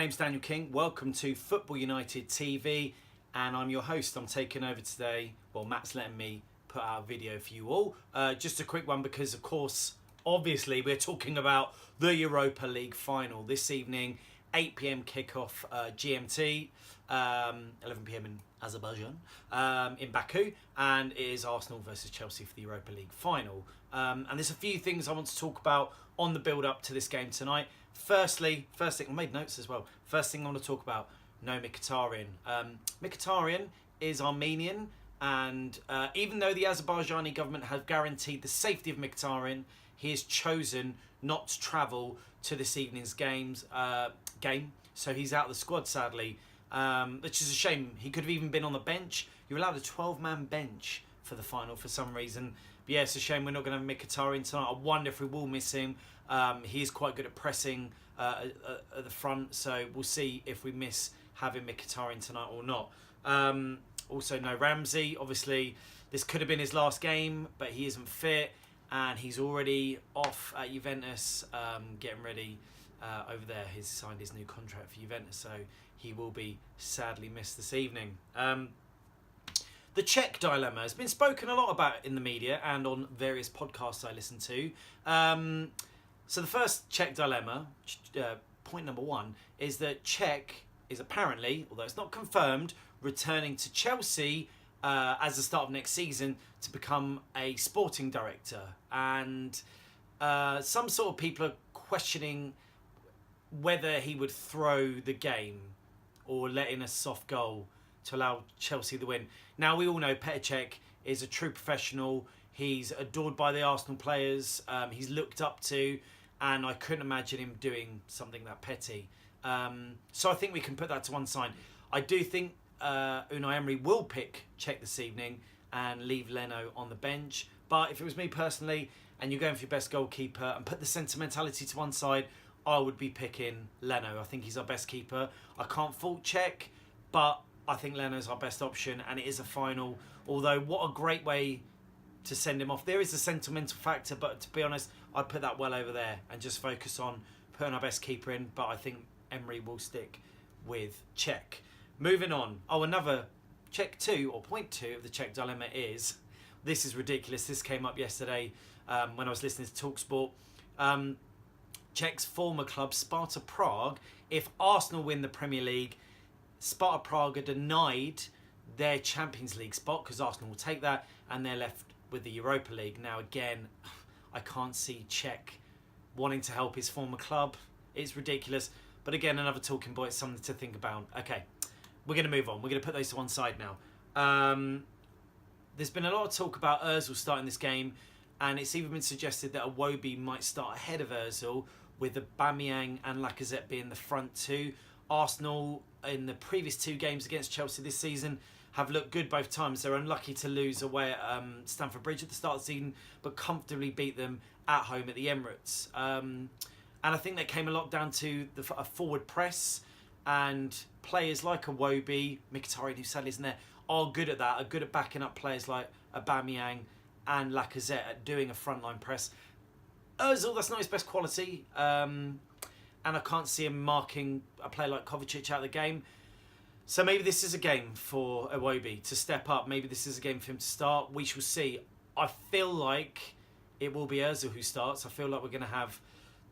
name's Daniel King. Welcome to Football United TV, and I'm your host. I'm taking over today. Well, Matt's letting me put out a video for you all. Just a quick one because, of course, obviously, we're talking about the Europa League final this evening, 8 p.m. kickoff GMT, 11 p.m. in Azerbaijan, in Baku, and it is Arsenal versus Chelsea for the Europa League final. And there's a few things I want to talk about on the build-up to this game tonight. First thing, I made notes as well. First thing I want to talk about, no Mkhitaryan. Mkhitaryan is Armenian, and even though the Azerbaijani government have guaranteed the safety of Mkhitaryan, he has chosen not to travel to this evening's game. So he's out of the squad, sadly, which is a shame. He could have even been on the bench. You're allowed a 12-man bench for the final for some reason. But yeah, it's a shame we're not going to have Mkhitaryan tonight. I wonder if we will miss him. He is quite good at pressing at the front, so we'll see if we miss having Mkhitaryan tonight or not. Also, no Ramsey. Obviously, this could have been his last game, but he isn't fit, and he's already off at Juventus, getting ready over there. He's signed his new contract for Juventus, so he will be sadly missed this evening. The Czech dilemma has been spoken a lot about in the media and on various podcasts I listen to. So the first Czech dilemma, point number one, is that Czech is apparently, although it's not confirmed, returning to Chelsea as the start of next season to become a sporting director. And some sort of people are questioning whether he would throw the game or let in a soft goal to allow Chelsea the win. Now, we all know Petr Cech is a true professional. He's adored by the Arsenal players. He's looked up to, and I couldn't imagine him doing something that petty. So I think we can put that to one side. I do think Unai Emery will pick Cech this evening and leave Leno on the bench. But if it was me personally, and you're going for your best goalkeeper and put the sentimentality to one side, I would be picking Leno. I think he's our best keeper. I can't fault Cech, but I think Leno's our best option, and it is a final. Although, what a great way to send him off. There is a sentimental factor, but to be honest, I'd put that well over there and just focus on putting our best keeper in. But I think Emery will stick with Cech. Moving on. Oh, another Cech 2, or point 2 of the Cech dilemma is, this is ridiculous. This came up yesterday when I was listening to TalkSport. Cech's former club, Sparta Prague, if Arsenal win the Premier League, Sparta Prague are denied their Champions League spot because Arsenal will take that, and they're left with the Europa League. Now, again, I can't see Cech wanting to help his former club. It's ridiculous. But again, another talking point, something to think about. Okay, we're going to move on. We're going to put those to one side now. There's been a lot of talk about Ozil starting this game, and it's even been suggested that Iwobi might start ahead of Ozil, with Aubameyang and Lacazette being the front two. Arsenal, in the previous 2 games against Chelsea this season, have looked good both times. They're unlucky to lose away at Stamford Bridge at the start of the season, but comfortably beat them at home at the Emirates. And I think that came a lot down to a forward press, and players like Iwobi, Mkhitaryan, who sadly isn't there, are good at that, are good at backing up players like Aubameyang and Lacazette at doing a frontline press. Ozil, that's not his best quality, and I can't see him marking a player like Kovacic out of the game. So maybe this is a game for Iwobi to step up. Maybe this is a game for him to start. We shall see. I feel like it will be Ozil who starts. I feel like we're going to have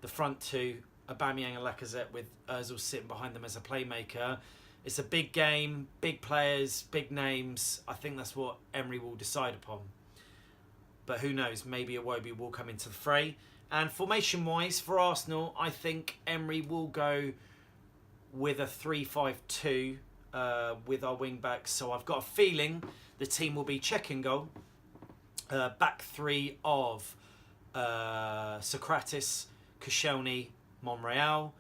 the front two, Aubameyang and Lacazette, with Ozil sitting behind them as a playmaker. It's a big game, big players, big names. I think that's what Emery will decide upon. But who knows, maybe Iwobi will come into the fray. And formation-wise, for Arsenal, I think Emery will go with a 3-5-2 with our wing-backs. So I've got a feeling the team will be Cech in goal. Back 3 of Socrates, Koscielny, Monreal.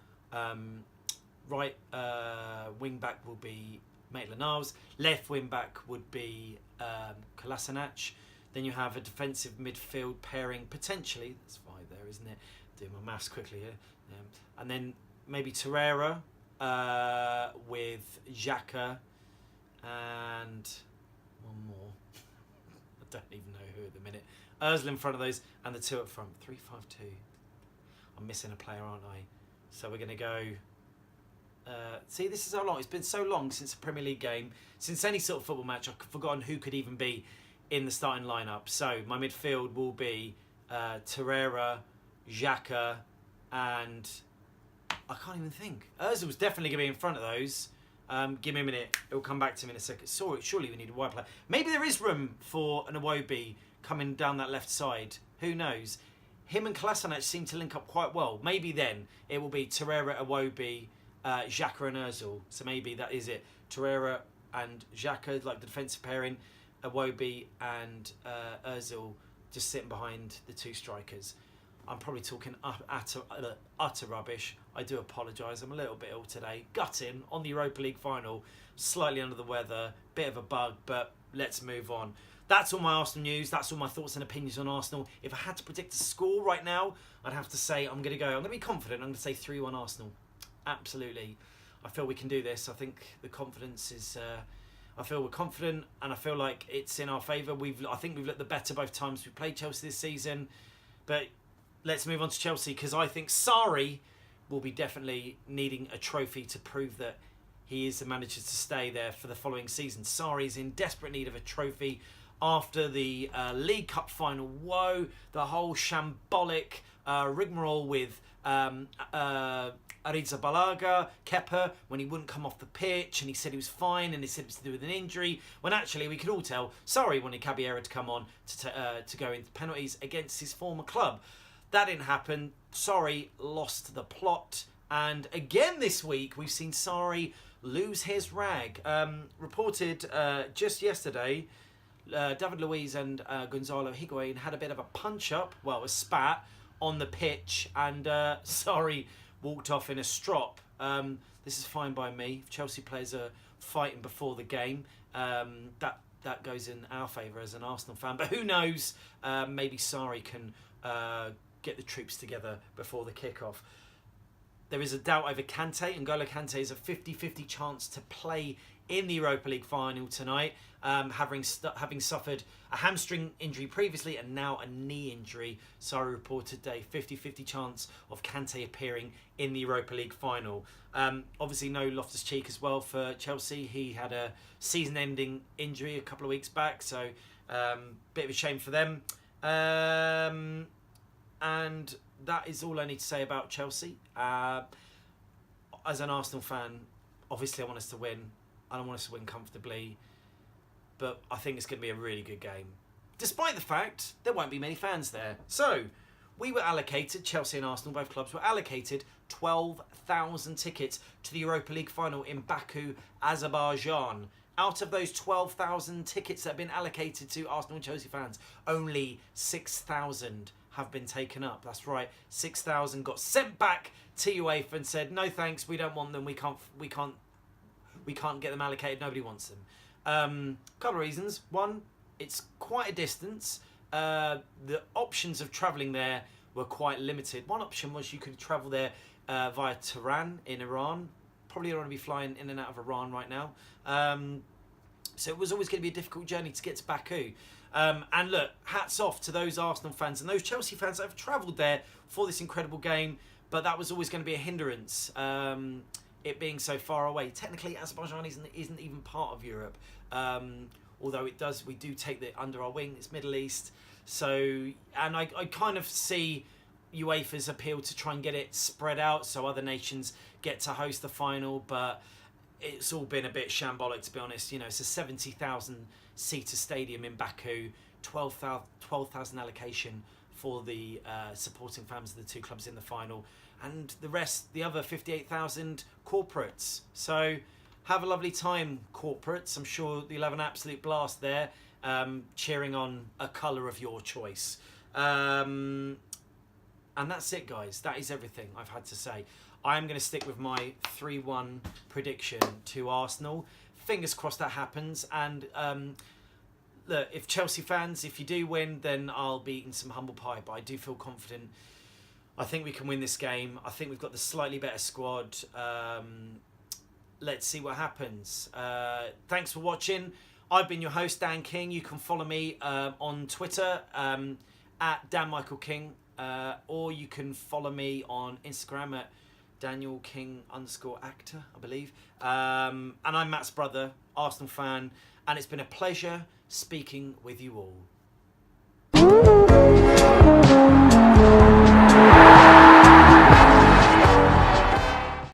Right wing-back will be Maitland-Niles. Left wing-back would be Kolasinac. Then you have a defensive midfield pairing, potentially. That's 5 there, isn't it? Doing my maths quickly here. And then maybe Torreira with Xhaka and one more. I don't even know who at the minute. Ozil in front of those, and the 2 up front. 3-5-2. I'm missing a player, aren't I? So we're going to go See, this is how long. It's been so long since a Premier League game, since any sort of football match, I've forgotten who could even be in the starting lineup. So my midfield will be Torreira, Xhaka, and I can't even think. Ozil's definitely going to be in front of those. Give me a minute. It will come back to me in a second. Surely we need a wide player. Maybe there is room for an Iwobi coming down that left side. Who knows? Him and Kolasinac seem to link up quite well. Maybe then it will be Torreira, Iwobi, Xhaka and Ozil. So maybe that is it. Torreira and Xhaka, like the defensive pairing. Iwobi and Ozil just sitting behind the two strikers. I'm probably talking utter rubbish. I do apologise. I'm a little bit ill today. Gutting on the Europa League final. Slightly under the weather. Bit of a bug, but let's move on. That's all my Arsenal news. That's all my thoughts and opinions on Arsenal. If I had to predict a score right now, I'd have to say I'm going to be confident. I'm going to say 3-1 Arsenal. Absolutely. I feel we can do this. I think the confidence is... I feel we're confident, and I feel like it's in our favour. I think we've looked the better both times we've played Chelsea this season. But let's move on to Chelsea, because I think Sarri will be definitely needing a trophy to prove that he is the manager to stay there for the following season. Sarri is in desperate need of a trophy after the League Cup final woe, the whole shambolic rigmarole with Arrizabalaga, Kepa, when he wouldn't come off the pitch and he said he was fine and he said it was to do with an injury, when actually we could all tell Sarri wanted Caballero to come on to go into penalties against his former club. That didn't happen. Sarri lost the plot. And again this week, we've seen Sarri lose his rag. Reported just yesterday, David Luiz and Gonzalo Higuain had a bit of a punch-up, a spat, on the pitch, and Sarri walked off in a strop. This is fine by me. If Chelsea players are fighting before the game, that goes in our favour as an Arsenal fan. But who knows? Maybe Sarri can get the troops together before the kickoff. There is a doubt over Kante. N'Golo Kante is a 50-50 chance to play in the Europa League final tonight, having suffered a hamstring injury previously and now a knee injury. Sarri reported a 50-50 chance of Kante appearing in the Europa League final. Obviously no Loftus-Cheek as well for Chelsea. He had a season-ending injury a couple of weeks back, so bit of a shame for them. And that is all I need to say about Chelsea. As an Arsenal fan, obviously I want us to win. I don't want us to win comfortably, but I think it's going to be a really good game, despite the fact there won't be many fans there. So, we were allocated, Chelsea and Arsenal, both clubs, were allocated 12,000 tickets to the Europa League final in Baku, Azerbaijan. Out of those 12,000 tickets that have been allocated to Arsenal and Chelsea fans, only 6,000 have been taken up. That's right, 6,000 got sent back to UEFA and said, no thanks, we don't want them, we can't get them allocated, nobody wants them. Couple of reasons. One, it's quite a distance. The options of travelling there were quite limited. One option was you could travel there via Tehran in Iran. Probably don't want to be flying in and out of Iran right now. So it was always going to be a difficult journey to get to Baku. And look, hats off to those Arsenal fans and those Chelsea fans that have travelled there for this incredible game, but that was always going to be a hindrance. It being so far away. Technically, Azerbaijan isn't even part of Europe. Although we do take it under our wing. It's Middle East. So, and I kind of see UEFA's appeal to try and get it spread out so other nations get to host the final, but it's all been a bit shambolic, to be honest. You know, it's a 70,000 seater stadium in Baku, 12,000 allocation for the supporting fans of the two clubs in the final, and the rest, the other 58,000 corporates. So have a lovely time, corporates. I'm sure you'll have an absolute blast there, cheering on a colour of your choice. And that's it, guys. That is everything I've had to say. I am going to stick with my 3-1 prediction to Arsenal. Fingers crossed that happens. And look, if Chelsea fans, if you do win, then I'll be eating some humble pie. But I do feel confident. I think we can win this game. I think we've got the slightly better squad. Let's see what happens. Thanks for watching. I've been your host, Dan King. You can follow me on Twitter at Dan Michael King. Or you can follow me on Instagram at Daniel King _actor, I believe. And I'm Matt's brother, Arsenal fan, and it's been a pleasure speaking with you all.